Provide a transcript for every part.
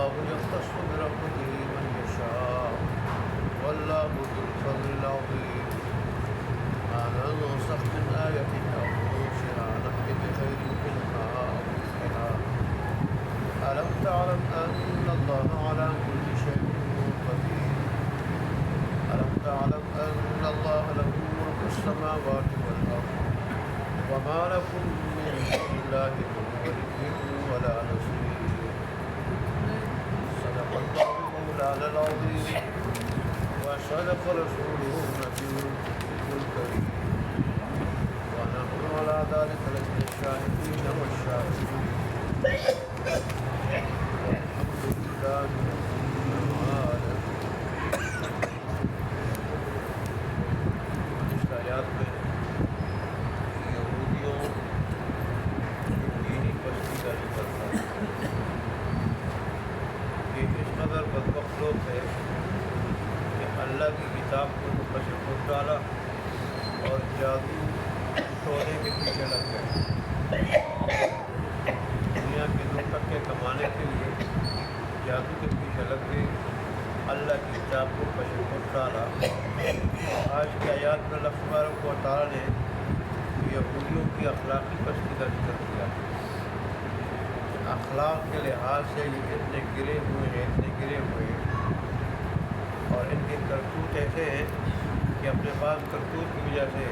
اللہ یختص برحمتہ من یشاء واللہ ذو الفضل العظیم ما ننسخ من آیۃ أو ننسها نأت بخیر منها أو مثلها ألم تعلم أن الله على كل شيء قدير ألم تعلم أن الله له ملك السماوات والأرض وما لكم من دون الله من ولي ولا نصير صدق الله مولانا العظيم وصدق رسوله النبي الكريم ونحن على ذلك لمن الشاهدين والشاكرين والحمد لله رب العالمين. اس آیات میں یہودیوں کی دینی پستی کا ذکر تھا کہ اس قدر بدبخت لوگ تھے کہ اللہ کی کتاب کو تشدد ڈالا اور جادو ٹونے کے پیچھے لگ گئے. دنیا کے 2 ٹکے کمانے کے لیے جادو کے پیچھے لگ گئے, اللہ کی کتاب کو تشدد ڈالا. آج کی آیات میں اللہ تبارک و تعالیٰ نے یہودیوں کی اخلاقی پستی کا ذکر کیا. اخلاق کے لحاظ سے یہ اتنے گرے ہوئے ہیں اور ان کے کرتوت ایسے ہیں کہ اپنے پاس کرتوت کی وجہ سے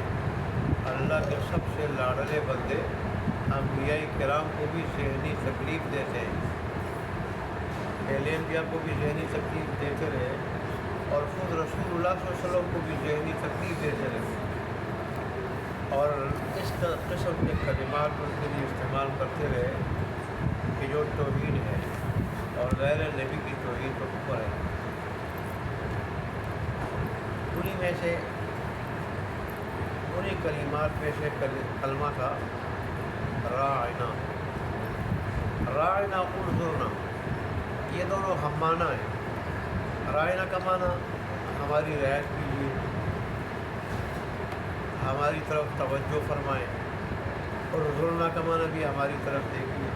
اللہ کے سب سے لاڈلے بندے انبیاء کرام کو بھی ذہنی تکلیف دیتے ہیں. پہلے انبیاء کو بھی ذہنی تکلیف دیتے رہے اور خود رسول اللہ صلی اللہ علیہ وسلم کو بھی ذہنی تکلیف دیتے رہے اور اس قسم کے کلمات ان کے لیے استعمال کرتے رہے کہ جو توہین ہے اور غیر نبی کی توہین پر اوپر ہے. انہی میں سے انہی کلمات میں سے کلمہ تھا راعنا. راعنا انظرنا, یہ دونوں ہم معنی ہیں. راعنا کا معنی ہماری رعایت کیجیے, ہماری طرف توجہ فرمائیں, اور انظرنا کا معنی بھی ہماری طرف دیکھیے,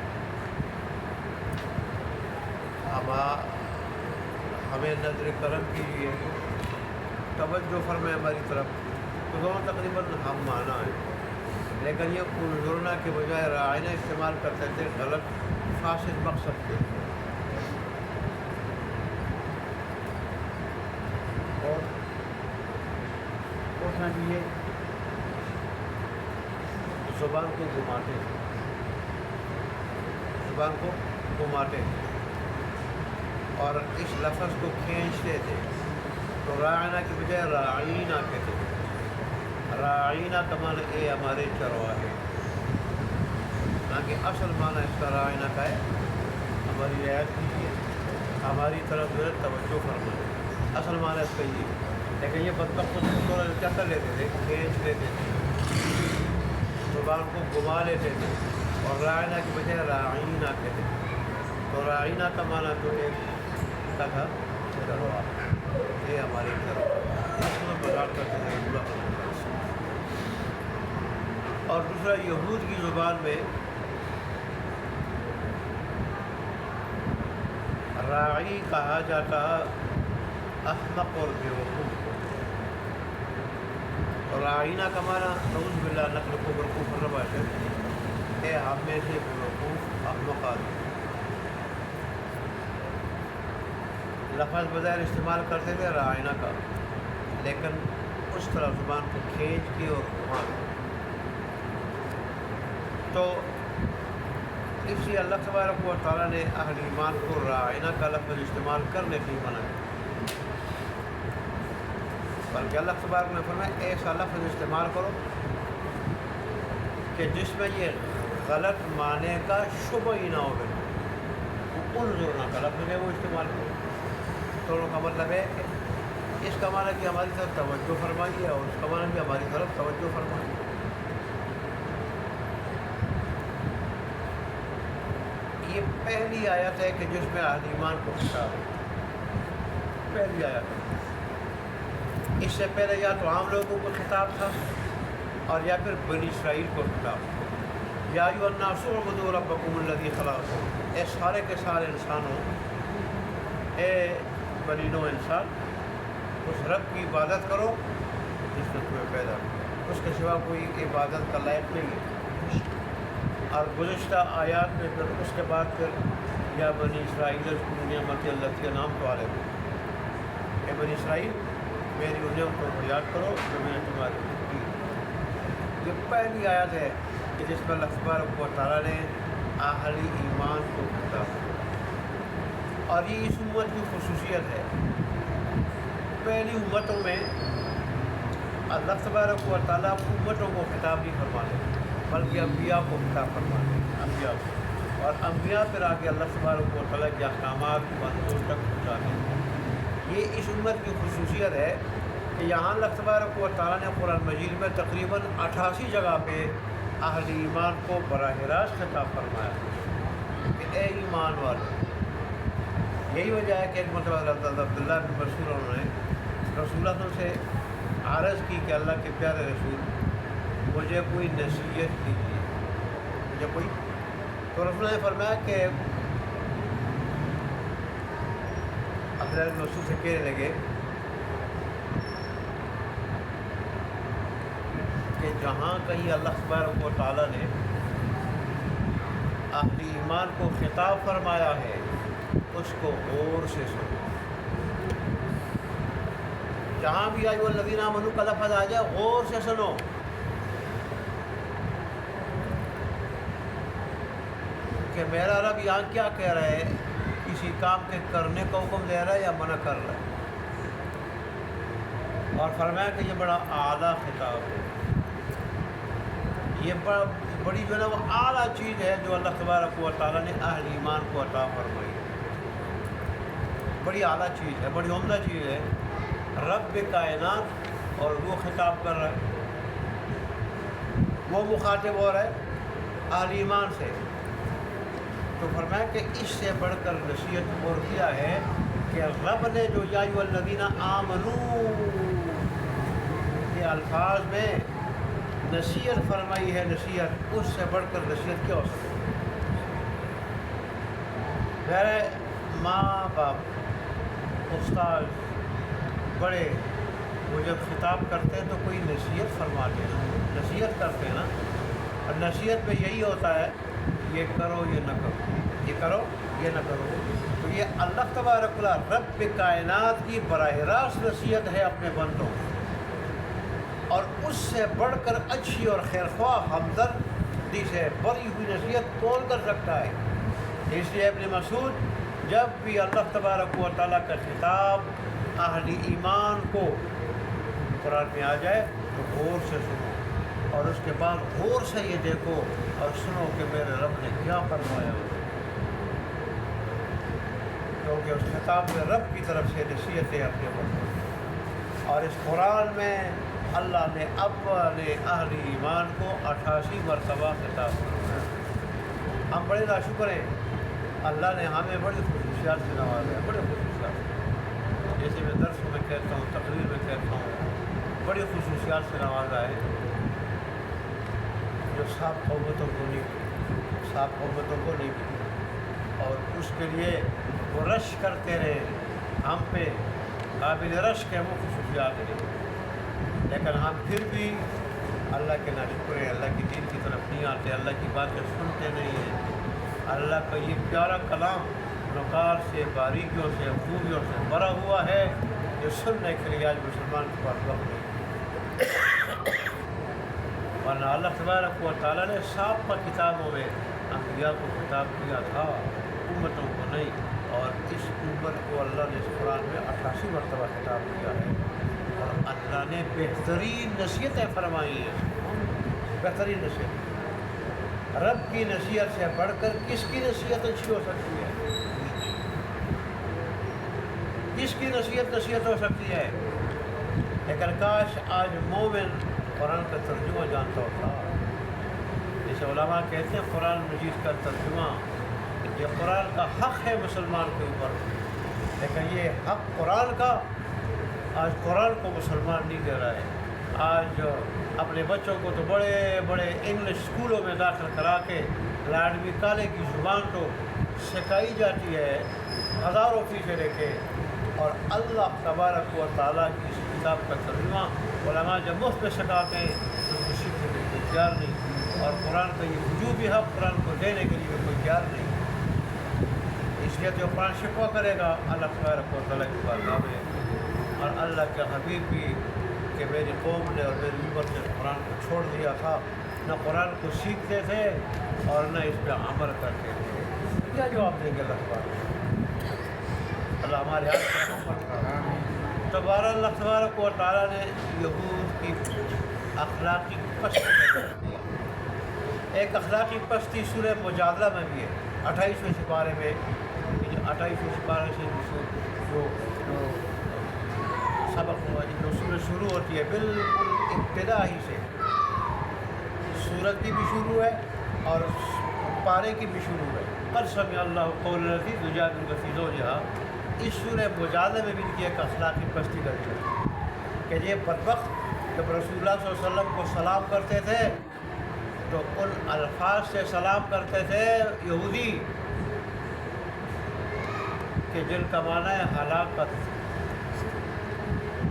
ہمیں نظر کرم کیجیے, توجہ فرمائیں ہماری طرف. تو دونوں تقریباً ہم معنی ہیں, لیکن یہ انظرنا کے بجائے راعنا استعمال کرتے تھے غلط فاسد مقصد کے. اور اٹھنا چاہیے, زبان کو گھماتے اور اس لفظ کو کھینچتے تھے. تو راعنا کی بجائے راعینا کہتے تھے. راعینا کا معنی اے ہمارے چرواہے, نہ کہ اصل معنی اس کا راعینا کا ہے ہماری رعایت کیجیے, ہماری طرف توجہ فرمائیں. اصل معنی اس کا یہ, لیکن یہ بدبخت تھوڑا کیا کر لیتے تھے, کھینچ لیتے تھے, زبان کو گھما لیتے تھے اور راعینا کی بجائے راعینا کہتے تھے. تو راعینا کا معنی تو ایک کیا تھا, چرواہا, یہ ہماری چرواہا, اس میں بگاڑ کرتے تھے. اور دوسرا یہود کی زبان میں راعی کہا جاتا احمق اور بیوقوف کو. اور راعینا کا معنی نعوذ باللہ نقل کو برقوف ربا ہے, اے ہم میں سے بیوقوف احمق آدمی. لفظ بظاہر استعمال کرتے تھے راعینا کا, لیکن اس طرح زبان کو کھینچ کے اور گھما کے. تو اس لیے اللہ تبارک و تعالیٰ نے اہل ایمان کو راعینا کا لفظ استعمال کرنے کی منع ہے, بلکہ اللہ تبارک نے فرمایا ایسا لفظ استعمال کرو کہ جس میں یہ غلط معنی کا شبہ ہی نہ ہو. انظرنا کا لفظ ہے وہ استعمال کرو. دونوں کا مطلب ہے کہ اس کا معنی کہ ہماری طرف توجہ فرمائیے اور اس کا معنی بھی ہماری طرف توجہ فرمائیے. یہ پہلی آیت ہے کہ جس میں اہل ایمان کو خطاب ہے, پہلی آیت ہے. اس سے پہلے یا تو عام لوگوں کو خطاب تھا اور یا پھر بنی اسرائیل کو خطاب تھا. یا ایھا الناس اعبدوا ربکم الذی خلقکم, اے سارے کے سارے انسانوں اے بنی نوع انسان، اس رب کی عبادت کرو جس نے تمہیں پیدا کیا، اس کے سوا کوئی عبادت کا لائق نہیں ہے۔ اور گزشتہ آیات میں پھر اس کے بعد پھر یا بنی اسرائیل اذکروا نعمت اللہ کے نام تو علیکم، اے بنی اسرائیل میری ان نعمتوں کو یاد کرو جو میں نے تمہارے اوپر کی۔ یہ پہلی آیت ہے کہ جس میں اللہ تبارک و تعالیٰ نے اہل ایمان کو خطاب کیا، اور یہ اس امت کی خصوصیت ہے۔ پہلی امتوں میں اللہ تبارک و تعالیٰ امتوں کو خطاب نہیں فرماتے بلکہ انبیاء کو خطاب فرماتے ہیں، انبیاء کو، اور انبیاء پھر آگے اللہ تبارک و تعالیٰ کے احکامات بندوں تک پہنچاتے ہیں۔ یہ اس امت کی خصوصیت ہے کہ یہاں اللہ تبارک و تعالیٰ نے قرآن مجید میں تقریباً 88 جگہ پہ اہل ایمان کو براہ راست خطاب فرمایا کہ اے ایمان والو۔ یہی وجہ ہے کہ ایک مرتبہ حضرت عبداللہ بن مسعود انہوں نے رسول اللہ سے عرض کی کہ اللہ کے پیارے رسول مجھے کوئی نصیحت کیجیے، مجھے کوئی، تو رسول اللہ نے فرمایا کہ عبداللہ بن مسعود سے کہنے لگے کہ جہاں کہیں اللہ تبارک و تعالیٰ نے اہل ایمان کو خطاب فرمایا ہے اس کو غور سے سنو۔ جہاں بھی آئی الذین آمنوا کا لفظ آ جائے غور سے سنو۔ کہ میرا رب یہاں کیا کہہ رہا ہے، کسی کام کے کرنے کا حکم دے رہا ہے یا منع کر رہا ہے، اور فرمایا کہ یہ بڑا اعلیٰ خطاب ہے، یہ بڑی جو ہے نا وہ اعلیٰ چیز ہے جو اللہ تبارک و تعالیٰ نے اہل ایمان کو عطا فرمائی ہے، بڑی اعلیٰ چیز ہے، بڑی عمدہ چیز ہے۔ رب کائنات اور وہ خطاب کر رہا ہے، وہ مخاطب ہو رہا ہے اہل ایمان سے، تو فرمایا کہ اس سے بڑھ کر نصیحت اور کیا ہے کہ رب نے جو یا ایھا الذین آمنوا کے الفاظ میں نصیحت فرمائی ہے، نصیحت اس سے بڑھ کر نصیحت کیا ہو سکتی ہے؟ میرے ماں باپ، استاد، بڑے، وہ جب خطاب کرتے ہیں تو کوئی نصیحت فرماتے ہیں، نصیحت کرتے ہیں نا، اور نصیحت میں یہی ہوتا ہے یہ کرو یہ نہ کرو، یہ کرو یہ نہ کرو۔ تو یہ اللہ تبارک و تعالیٰ رب کائنات کی براہ راست نصیحت ہے اپنے بندوں، اور اس سے بڑھ کر اچھی اور خیرخواہ ہمدردی سے بڑی ہوئی نصیحت کون کر سکتا ہے؟ اس لیے ابن مسعود جب بھی اللہ تبارک و تعالیٰ کا خطاب اہل ایمان کو قرآن میں آ جائے تو غور سے سنو، اور اس کے بعد غور سے یہ دیکھو اور سنو کہ میرے رب نے کیا فرمایا، کیونکہ اس خطاب میں رب کی طرف سے نصیحتیں اپنے بندوں، اور اس قرآن میں اللہ نے اپنے اہل ایمان کو 88 مرتبہ خطاب فرمایا۔ ہم بڑے ناشکر ہیں، اللہ نے ہمیں بڑی خصوصیات سے نوازا ہے، بڑے خصوصیات، جیسے میں درس میں کہتا ہوں، تقریر میں کہتا ہوں، بڑی خصوصیات سے نوازا ہے جو سات قوتوں کو نہیں ملی، اور اس کے لیے وہ رش کرتے رہے، ہم پہ قابل رشک ہے وہ خصوصیات ہیں، لیکن ہم پھر بھی اللہ کے ناشکر ہیں، اللہ کی دین کی طرف نہیں آتے، اللہ کی باتیں سنتے نہیں ہیں۔ اللہ کا یہ پیارا کلام نکات سے، باریکیوں سے، خوبیوں سے بھرا ہوا ہے، جو سننے کے لیے آج مسلمان کے پاس وقت نہیں، ورنہ اللہ تبارک و تعالیٰ نے سابقہ کتابوں میں انبیاء کو خطاب کیا تھا، امتوں کو نہیں، اور اس امت کو اللہ نے اس قرآن میں 88 مرتبہ خطاب کیا ہے، اور اللہ نے بہترین نصیحتیں فرمائی ہیں، بہترین نصیحت۔ رب کی نصیحت سے بڑھ کر کس کی نصیحت اچھی ہو سکتی ہے؟ کس کی نصیحت ہو سکتی ہے؟ لیکن کاش آج مومن قرآن کا ترجمہ جانتا ہوتا۔ جیسے علماء کہتے ہیں قرآن مجید کا ترجمہ، یہ قرآن کا حق ہے مسلمان کے اوپر، لیکن یہ حق قرآن کا آج قرآن کو مسلمان نہیں دے رہا ہے۔ آج اپنے بچوں کو تو بڑے بڑے انگلش اسکولوں میں داخل کرا کے لاڈمی کالے کی زبان تو سکھائی جاتی ہے، ہزاروں فیصد لکھے، اور اللہ تبارک و تعالیٰ کی اس کتاب کا ترجمہ علماء جب مفت میں سکھاتے ہیں تو اس کو سیکھنے کے لیے تیار نہیں، اور قرآن کا یہ وجوبی حق قرآن کو دینے کے لیے کوئی تیار نہیں، اس لیے جو قرآن شکوہ کرے گا اللہ تبارک و تعالیٰ کی بارگاہ میں، اور اللہ کے حبیب بھی کہ میری قوم نے اور میری امت نے قرآن کو چھوڑ دیا تھا، نہ قرآن کو سیکھتے تھے اور نہ اس پہ عمل کرتے تھے، کیا جواب دیں گے اللہ تبارک؟ اللہ ہمارے ہاتھ تو بہرحال اللہ تبارک و تعالیٰ نے یہود کی اخلاقی پستی کا ذکر دیا۔ ایک اخلاقی پستی سورہ مجادلہ میں بھی ہے، 28ویں سپارے میں، 28ویں سپارے سے جو سبق ہوا جو سورج شروع ہوتی ہے بالکل ابتدا ہی سے، سورت کی بھی شروع ہے اور پارے کی بھی شروع ہے، قد سمع اللہ قول التی تجادلک فی زوجہا، اس سورہ مجادلہ میں بھی ان کی ایک اخلاقی پستی کا ذکر ہے کہ یہ بدبخت جب رسول اللہ صلی اللہ علیہ وسلم کو سلام کرتے تھے تو ان الفاظ سے سلام کرتے تھے یہودی کہ جن کا معنی ہے ہلاکت،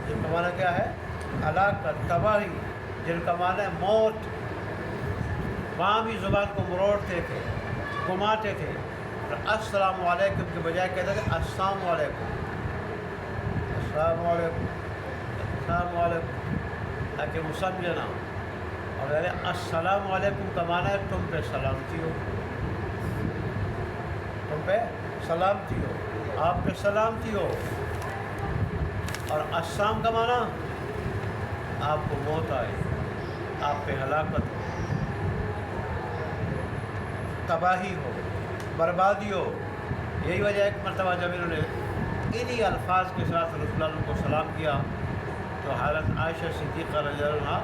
جن کا معنی کیا ہے؟ ہلاکت، تباہی، جن کا معنی ہے موت، وہاں بھی زبان کو مروڑتے تھے، گھماتے تھے، السلام علیکم کے بجائے کہتے تھے السلام علیکم، السلام علیکم، السلام علیکم، تاکہ وہ سمجھ لینا، اور السلام علیکم کا معنی ہے تم پہ سلامتی ہو، تم پہ سلامتی ہو، آپ پہ سلامتی ہو، اور السلام کا معنی آپ کو موت آئے، آپ پہ ہلاکت ہو، تباہی ہو، بربادی ہو۔ یہی وجہ ایک مرتبہ جب انہوں نے انہی الفاظ کے ساتھ رسول اللہ کو سلام کیا تو حضرت عائشہ صدیقہ رضی اللہ عنہ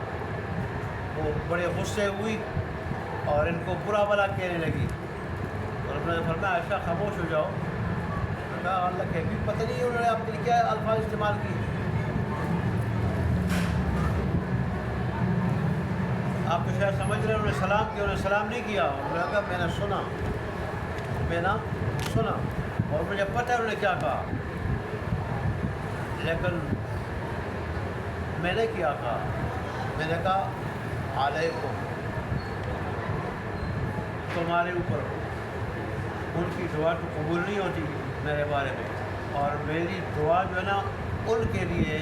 وہ بڑے غصے ہوئی اور ان کو برا بھلا کہنے لگی، اور انہوں نے فرمایا عائشہ خاموش ہو جاؤ، کہا اللہ کہ بھی پتہ نہیں انہوں نے آپ کے لیے کیا الفاظ استعمال کیے، آپ تو شاید سمجھ رہے ہیں انہوں نے سلام کیا، انہوں نے سلام نہیں کیا، انہوں نے کہا میں نے سنا، اور مجھے پتہ ہے انہوں نے کیا کہا، لیکن میں نے کیا کہا، میں نے کہا علیکم، تمہارے اوپر ان کی دعا تو قبول نہیں ہوتی میرے بارے میں، اور میری دعا جو ہے نا ان کے لیے،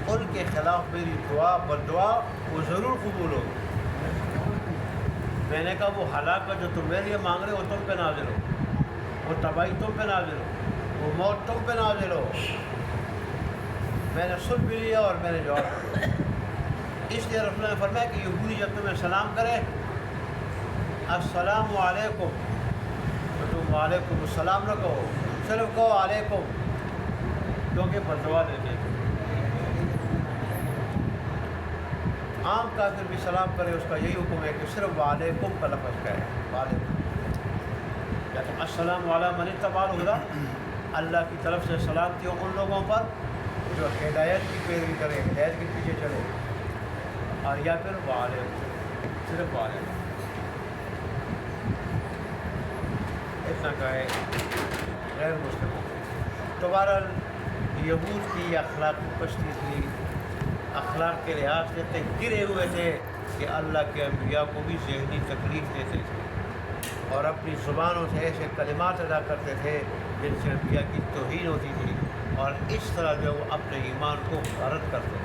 ان کے خلاف میری دعا بددعا وہ ضرور قبول ہوگی۔ میں نے کہا وہ ہلاکت جو تم میرے لیے مانگ رہے ہو تم پہ نازل ہو، وہ تباہی تم پہ نازل ہو، وہ موت تم پہ نازل ہو، میں نے سن بھی لیا اور میں نے جواب دیا۔ اس لیے رسول اللہ نے فرمایا کہ یہودی جب تمہیں سلام کرے السلام علیکم تو تم وعلیکم السلام نہ کہو، صرف کہو علیکم، کیونکہ بددعا دیتے ہیں۔ عام کافر بھی سلام کرے اس کا یہی حکم ہے کہ صرف وعلیکم کا لفظ کہے، وعلیکم، یا تو السلام علی من اتبع الہدی، اللہ کی طرف سے سلامتی ہو ان لوگوں پر جو ہدایت کی پیروی کرے، ہدایت کے پیچھے چلے، اور یا پھر وعلیکم، صرف وعلیکم، اتنا کہے غیر مسلموں۔ تو بہرحال یہود کی اخلاقی پستی تھی، اخلاق کے لحاظ سے اتنے گرے ہوئے تھے کہ اللہ کے انبیاء کو بھی ذہنی تکلیف دیتے تھے اور اپنی زبانوں سے ایسے کلمات ادا کرتے تھے جن سے انبیاء کی توہین ہوتی تھی، اور اس طرح جو وہ اپنے ایمان کو غارت کرتے تھے۔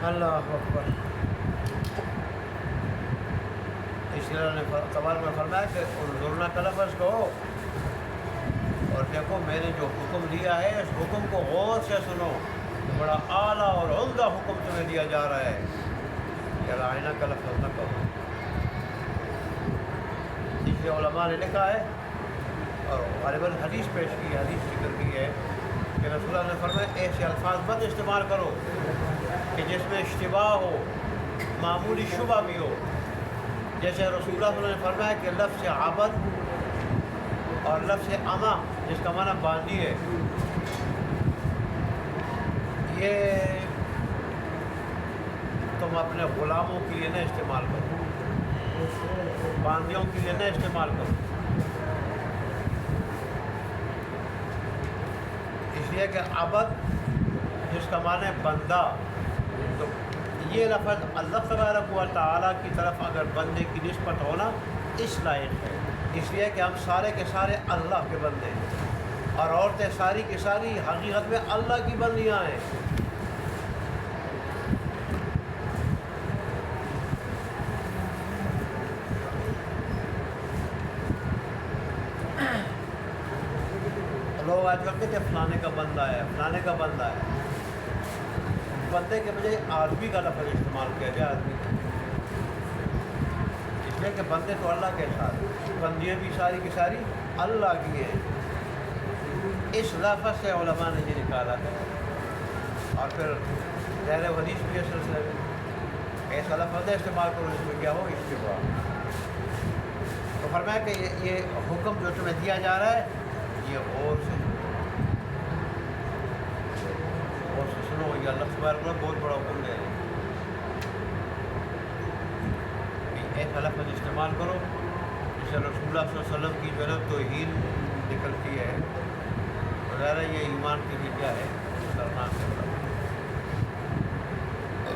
اللہ اکبر۔ اس لیے نے تبارک میں فرمایا کہ انظرنا کا لفظ کہو، اور دیکھو میں نے جو حکم دیا ہے اس حکم کو غور سے سنو، بڑا اعلیٰ اور عمدہ حکم تمہیں دیا جا رہا ہے کہ رائنا کا لفظ نہ کہو۔ اس لیے علماء نے لکھا ہے اور غالباً حدیث پیش کی ہے، حدیث ذکر کی ہے کہ رسول اللہ نے فرمایا ایسے الفاظ مت استعمال کرو کہ جس میں اشتباہ ہو، معمولی شبہ بھی ہو، جیسے رسول اللہ صلی اللہ علیہ وسلم نے فرمایا کہ لفظ عبد اور لفظ اما جس کا معنی باندھی ہے، یہ تم اپنے غلاموں کے لیے نہ استعمال کرو، باندیوں کے لیے نہ استعمال کرو، اس لیے کہ عبد جس کا معنی ہے بندہ، تو یہ لفظ اللہ تبارک و تعالیٰ کی طرف اگر بندے کی نسبت ہونا اس لائق ہے، اس لیے کہ ہم سارے کے سارے اللہ کے بندے ہیں، اور عورتیں ساری کی ساری حقیقت میں اللہ کی بندیاں ہیں۔ لوگ آج کل کہتے ہیں فلانے کا بندہ ہے، فلانے کا بندہ ہے، بندے کے بجائے آدمی کا لفظ استعمال کیا جائے، آدمی کا، اس لیے کہ بندے تو اللہ کے ساتھ، بندیاں بھی ساری کی ساری اللہ کی ہیں۔ اس لفظ سے علماء نے یہ نکالا ہے، اور پھر ظاہر حدیث کے سلسلے میں ایسا لفظ استعمال کرو جس میں کیا ہو اشتباہ۔ تو فرمایا کہ یہ حکم جو تمہیں دیا جا رہا ہے یہ غور سے سنو، یہ اللہ تبارک و تعالیٰ بہت بڑا حکم دے رہے ہیں کہ ایسا لفظ استعمال کرو جس سے رسول اللہ صلی اللہ علیہ وسلم کی جو ہے توہین نکلتی ہے، ظاہر ہے یہ ایمان کی بھی کیا ہے خطرناک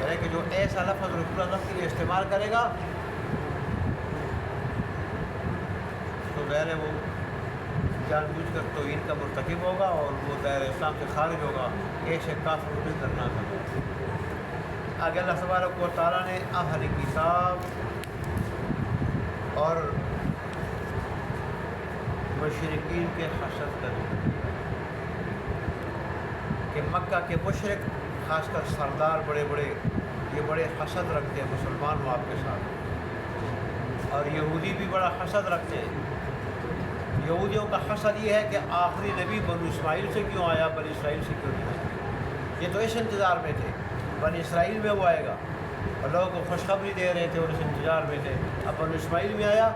ہے کہ جو ایسا لفظ رسول اللہ کے لیے استعمال کرے گا تو ظاہر ہے وہ جان بوجھ کر توہین کا مرتکب ہوگا اور وہ دائرہ اسلام سے خارج ہوگا، ایسے کافر بھی کرنا ہوگا۔ آگے اللہ تبارک و تعالیٰ نے اہل کتاب اور مشرکین کے حسد کر کہ مکہ کے مشرک خاص کر سردار بڑے بڑے یہ بڑے حسد رکھتے ہیں مسلمان ہو آپ کے ساتھ، اور یہودی بھی بڑا حسد رکھتے ہیں۔ یہودیوں کا حسد یہ ہے کہ آخری نبی بنو اسماعیل سے کیوں آیا، بنی اسرائیل سے کیوں نہیں آیا؟ یہ تو اس انتظار میں تھے بنی اسرائیل میں وہ آئے گا، اور لوگوں کو خوشخبری دے رہے تھے اور اس انتظار میں تھے، اب بنو اسماعیل میں آیا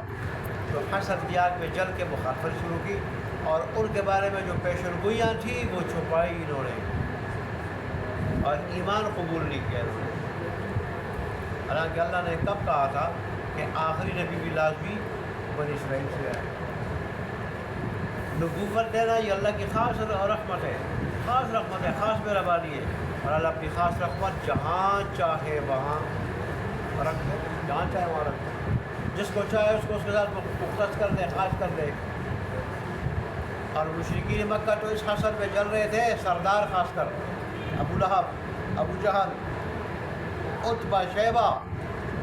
تو حسد کی آگ میں جل کے مخالفت شروع کی، اور ان کے بارے میں جو پیشن گوئیاں تھیں وہ چھپائی انہوں نے، اور ایمان قبول نہیں کیا انہوں نے، حالانکہ اللہ نے کب کہا تھا کہ آخری نبی بھی لازمی بنی اسرائیل سے آئے۔ نبوت دینا یہ اللہ کی خاص رحمت ہے، خاص رحمت ہے، خاص مہربانی ہے، اور اللہ اپنی خاص رحمت جہاں چاہے وہاں رکھ دے، جہاں چاہے وہاں رکھ دے، جس کو چاہے اس کو اس کے ساتھ مختص کر دے، خاص کر دے۔ اور مشرکین مکہ تو اس حسد میں جل رہے تھے، سردار خاص کر ابو لہب، ابو جہل، عتبہ، شیبہ،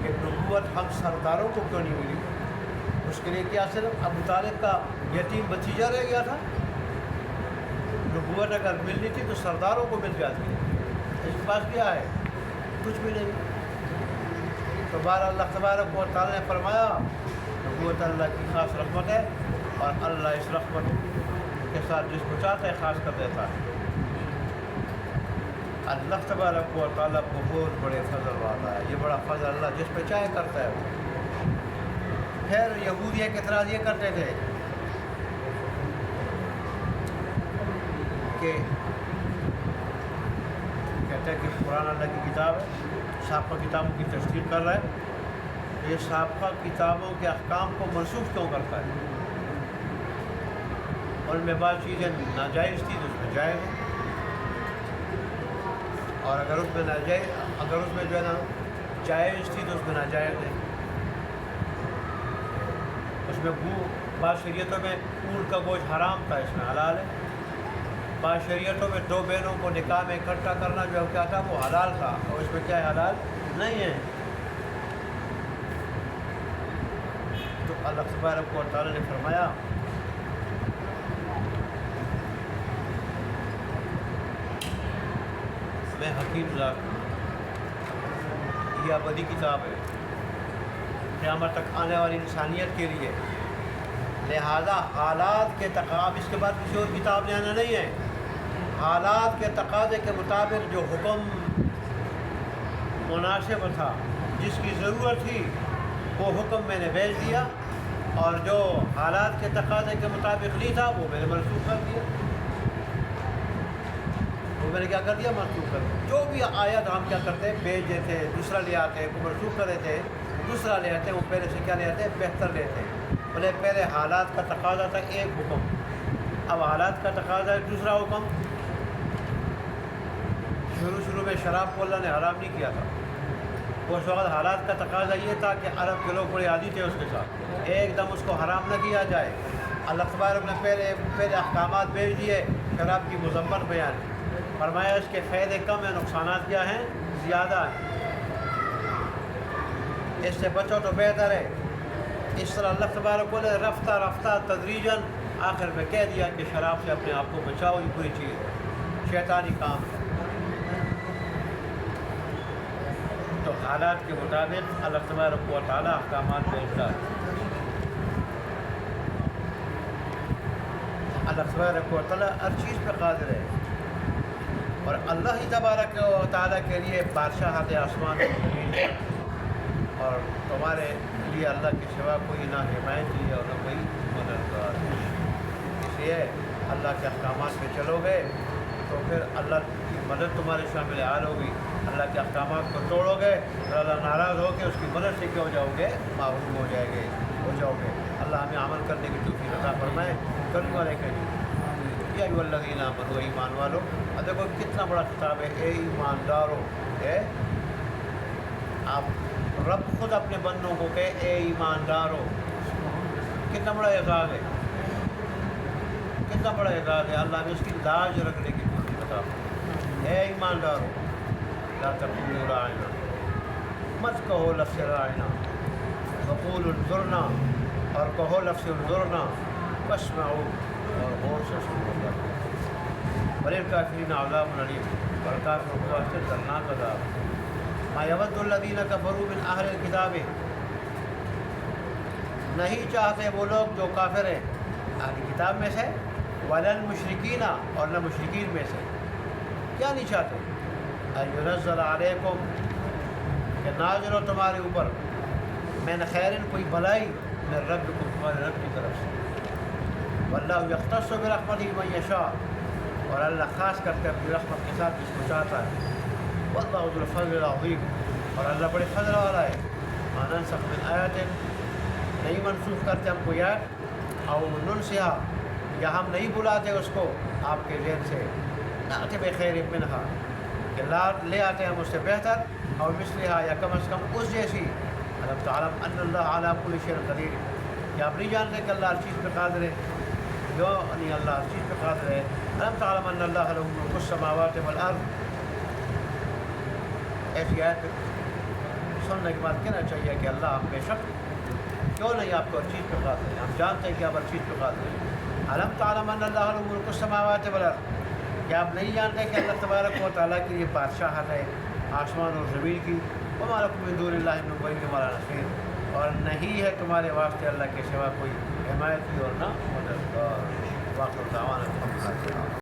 کہ نبوت ہم سرداروں کو کیوں نہیں ملی؟ اس کے لیے کیا صرف ابو طالب کا یتیم بھتیجا رہ گیا تھا؟ نبوت اگر ملنی تھی تو سرداروں کو مل جاتی ہے، اس کے پاس کیا ہے؟ کچھ بھی نہیں۔ تو بہر اللہ تبارک و تعالیٰ نے فرمایا نبوت اللہ کی خاص رحمت ہے، اور اللہ اس رحمت کے ساتھ جس کو چاہتا ہے خاص کر دیتا ہے۔ اللہ تبارک و تعالیٰ بہت بڑے فضل والا ہے، یہ بڑا فضل اللہ جس پہ چاہے کرتا ہے وہ۔ پھر یہودی ایک اعتراض یہ کرتے تھے کہ کہتے ہیں کہ قرآن اللہ کی کتاب ہے، سابقہ کتابوں کی تشکیل کر رہا ہے، یہ سابقہ کتابوں کے احکام کو منسوخ کیوں کرتا ہے؟ ان میں بعض چیزیں ناجائز تھی تو اس میں جائز ہے، اور اگر اس میں جو ہے نا جائز تھی تو اس میں ناجائز ہے۔ اس میں بعض شریعتوں میں اونٹ کا گوشت حرام تھا، اس میں حلال ہے۔ بعض شریعتوں میں دو بہنوں کو نکاح میں اکٹھا کرنا جو کیا تھا وہ حلال تھا، اور اس میں کیا ہے حلال نہیں ہے۔ تو اللہ تبارک و تعالیٰ نے فرمایا میں حکیم ذات ہوں، یہ ابدی کتاب ہے قیامت تک آنے والی انسانیت کے لیے، لہذا حالات کے تقاضے، اس کے بعد کسی اور کتاب نے آنا نہیں ہے، حالات کے تقاضے کے مطابق جو حکم مناسب تھا، جس کی ضرورت تھی وہ حکم میں نے بھیج دیا، اور جو حالات کے تقاضے کے مطابق نہیں تھا وہ میں نے منسوخ کر دیا، وہ میں نے کیا کر دیا؟ منسوخ کر دیا۔ جو بھی آیت ہم کیا کرتے بھیج دیتے، دوسرا لے آتے، کو منسوخ کر دیتے، دوسرا لے آتے ہیں، وہ پہلے سے کیا لے آتے ہیں؟ بہتر لیتے ہیں. بولے پہلے حالات کا تقاضا تھا ایک حکم، اب حالات کا تقاضا ہے دوسرا حکم. شروع میں شراب کو اللہ نے حرام نہیں کیا تھا، اس وقت حالات کا تقاضا یہ تھا کہ عرب کے لوگ بڑے عادی تھے اس کے ساتھ، ایک دم اس کو حرام نہ کیا جائے. اللہ تبارک نے پہلے احکامات بھیج دیے، شراب کی مذمت بیان، فرمایا اس کے فائدے کم ہیں، نقصانات کیا ہیں؟ زیادہ ہیں، اس سے بچو تو بہتر ہے. اس طرح اللہ تبارک نے رفتہ رفتہ تدریجاً آخر میں کہہ دیا کہ شراب سے اپنے آپ کو بچاؤ، یہ پوری چیز شیطانی کام ہے. تو حالات کے مطابق اللہ تبارک و تعالیٰ احکامات بھیجتا ہے. اللہ تبارک و تعالیٰ ہر چیز پہ قادر ہے، اور اللہ ہی تبارک و تعالیٰ کے لیے بادشاہت آسمان و زمین ہے، اور تمہارے لیے اللہ کے سوا کوئی نہ حمایتی ہے اور نہ کوئی مددگار ہے. اس لیے اللہ کے احکامات پہ چلو گے تو پھر اللہ کی مدد تمہارے شامل حال ہوگی. اللہ کے احکامات کو توڑو گے اور اللہ ناراض ہو کے اس کی مدد سے کیا ہو جاؤ گے؟ محروم ہو جاؤ گے. اللہ ہمیں عمل کرنے کی توفیق عطا فرمائے. کرنے والے کہیں یا ایھا الذین آمنوا، ایمان والو. اب دیکھو کتنا بڑا خطاب ہے، اے ایماندارو. آپ رب خود اپنے بندوں کو کہے اے ایماندارو، کتنا بڑا اعزاز ہے، کتنا بڑا اعزاز ہے. اللہ نے اس کی لاج رکھنے کی توفیق عطا فرمائے. اے ایماندارو، لا تقولوا راعنا، مت کہو لفظ راعنا، وقولوا انظرنا، اور کہو لفظ انظرنا، واسمعوا، اور غور سے سنو. وللکافرین عذاب علیم، اور کافروں کو سے دردناک عذاب. ما یود الذین کفروا من اہل الکتاب، نہیں چاہتے وہ لوگ جو کافر ہیں اہل کتاب میں سے، ولا المشرکین، اور نہ مشرکین میں سے. کیا نہیں چاہتے؟ ان ینزل علیکم، کہ نازل ہو تمہارے اوپر، من خیر، کوئی بلائی، من ربکم، تمہارے رب کی طرف سے. واللہ یختص برحمتہ من یشاء، اور اللہ خاص کر کے اپنی رحمت کے ساتھ جس کو چاہتا ہے. واللہ ذو الفضل العظیم، اور اللہ بڑے فضل والا ہے. ما ننسخ من آیات، نہیں منسوخ کرتے ہم کوئی آیت، او ننسها، یا ہم نہیں بلاتے اس کو آپ کے ذہن سے، نأتی بخیر منہا، کہ لے آتے ہیں ہم اس سے بہتر، اور مثلها، یا کم از کم اس جیسی. الم تعلم ان اللہ علی کل شیء قدیر، کہ آپ نہیں جانتے کہ اللہ ہر چیز پہ قادر ہے. جو نہیں اللہ ہر چیز پہ قادر ہے. الم تعلم ان اللہ له ملک السماوات والارض. ایسی آیت سننے کے بعد کہنا چاہیے کہ اللہ آپ بے شک کیوں نہیں آپ کو ہر چیز پہ قادر ہے، ہم جانتے ہیں کہ آپ ہر چیز پہ قادر ہیں. الم تعلم ان اللہ له ملک السماوات والارض، کہ آپ نہیں جانتے کہ اللہ تبارک و تعالیٰ کے لیے بادشاہت ہے آسمان اور زمین کی. وما لکم من دون اللہ من ولی ولا نصیر، اور نہیں ہے تمہارے واسطے اللہ کے سوا کوئی حمایتی اور نہ مددگار. واخر دعوانا الحمد للہ.